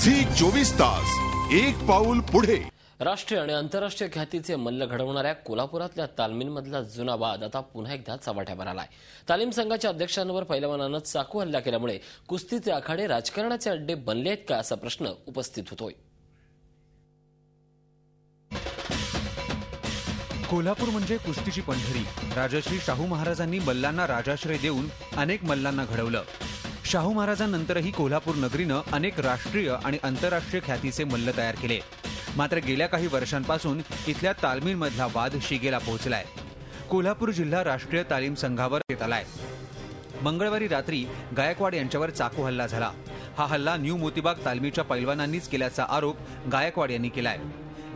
Zee 24 तास एक पाऊल पुढे। राष्ट्रीय आणि आंतरराष्ट्रीय ख्यातीचे मल्ल घडवणाऱ्या कोल्हापुरातल्या तालमींमधला जुना वाद आता पुन्हा एकदा चव्हाट्यावर आलाय। तालीम संघाच्या अध्यक्षांवर पैलवानानं चाकू हल्ला केल्यामुळे कुस्तीचे आखाडे राजकारणाचे अड्डे बनले आहेत का असा प्रश्न उपस्थित होतोय। कोल्हापूर म्हणजे कुस्तीची पंढरी। राजश्री शाहू महाराजांनी मल्लांना राजाश्रय देऊन अनेक मल्लांना घडवलं। शाहू महाराजांनंतरही कोल्हापूर नगरीनं अनेक राष्ट्रीय आणि आंतरराष्ट्रीय ख्यातीचे मल्ल तयार केले। मात्र गेल्या काही वर्षांपासून इथल्या तालमींमधला वाद शिगेला पोहोचलाय। कोल्हापूर जिल्हा राष्ट्रीय तालीम संघावर येत आलाय। मंगळवारी रात्री गायकवाड यांच्यावर चाकू हल्ला झाला। हा हल्ला न्यू मोतीबाग तालमीच्या पैलवानांनीच केल्याचा आरोप गायकवाड यांनी केलाय।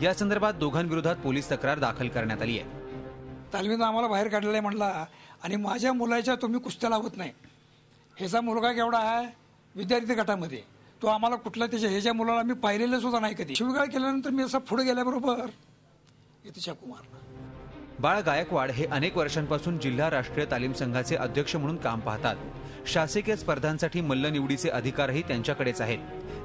या संदर्भात दोघांविरोधात पोलीस तक्रार दाखल करण्यात आली आहे। तालमीनं आम्हाला बाहेर काढलेलं म्हटला आणि माझ्या मुलाच्या तुम्ही कुस्त्या लावत नाही। ह्याचा मुलगा केवढा आहे विद्यार्थी गटामध्ये, तो आम्हाला कुठला त्याच्या ह्याच्या मुलाला मी पाहिलेलं सुद्धा नाही कधी। शिवगाळ केल्यानंतर मी असं पुढे गेल्याबरोबर इथे चाकू मारला। बाळ गायकवाड हे अनेक वर्षांपासून जिल्हा राष्ट्रीय तालीम संघाचे अध्यक्ष म्हणून काम पाहतात। शासकीय स्पर्धांसाठी मल्ल निवडीचे अधिकारही त्यांच्याकडेच आहेत।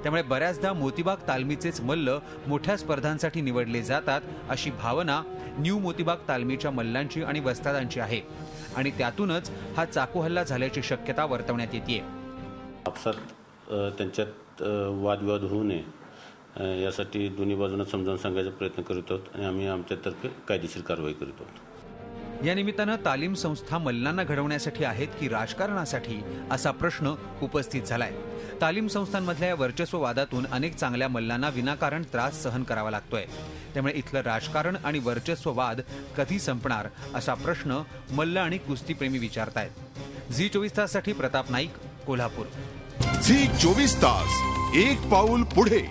त्यामुळे बऱ्याचदा मोतीबाग तालमीचेच मल्ल मोठ्या स्पर्धांसाठी निवडले जातात अशी भावना न्यू मोतीबाग तालमीच्या मल्लांची आणि वस्तादांची आहे आणि त्यातूनच हा चाकू हल्ला झाल्याची शक्यता वर्तवण्यात येते। आपसात त्यांच्यात वादविवाद होऊ नये यासाठी दोन्ही बाजूंना समजावून सांगायचा प्रयत्न करत आहोत आणि आम्ही आमच्यातर्फे कायदेशीर कारवाई करत आहोत। या निमित्तानं तालीम संस्था मल्लांना घडवण्यासाठी आहेत की राजकारणासाठी असा प्रश्न उपस्थित झालाय। तालीम संस्थांमधल्या या वर्चस्व वादातून अनेक चांगल्या मल्लांना विनाकारण त्रास सहन करावा लागतोय। त्यामुळे इथलं राजकारण आणि वर्चस्व वाद कधी संपणार असा प्रश्न मल्ल आणि कुस्तीप्रेमी विचारतायत। झी 24 ताससाठी प्रताप नाईक, कोल्हापूर। झी 24 तास एक पाऊल पुढे।